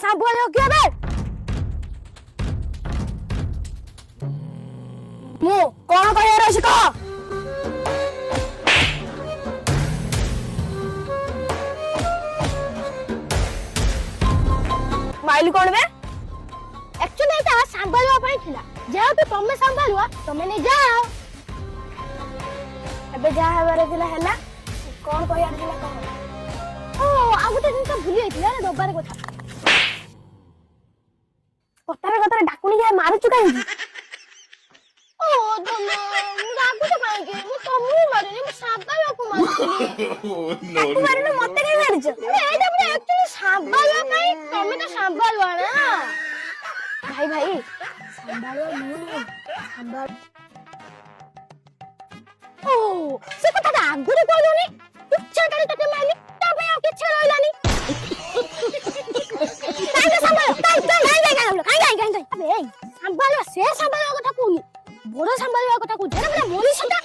सांभालियो किए बे मु कोन कहयार अछि कह माइल कोन बे एक्चुअली एटा सांभालियो पई थिला जेहेतु तमे सांभालुआ तमे नै जाओ अबे जा हबारे दिला हला कोन कहयार दिला कह ओ आ गुटे दिन तो भूली आइथिला रे दोबारे कथा कतारे डाकुनी जाय मारू चुका ही ओ तमे डाकू तो काहे के मु तमु मारनी मु सांभालियो को मारनी नो मारने मते के मारछ एटा मु एक्चुअली सांभालियो पई तमे तो सांभालुआ ना भाई सांभालियो मु सांभाल ओ से कथा आगुरे कहलोनी इच्छा करे तते मारली तबे आ किछ रहलानी काहे सांभाल काहे अबे सांभाल से सांभाल कथा कोनी बड़ सांभाल कथा को जेना बड़ा मोरी सदा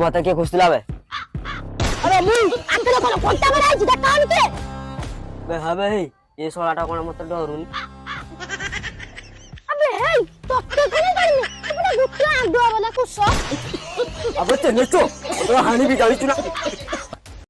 बता के खुश दिलावे अरे मु आंतलो कोन कोंटा बराई जिदा कान के बे हां भाई ये सोलाटा कोन मत डरुनी अबे हे तो कोन करनी अपना गुट्टा आंदो वाला कुछ अबे ते नेचो तो हानि भी गाली चुना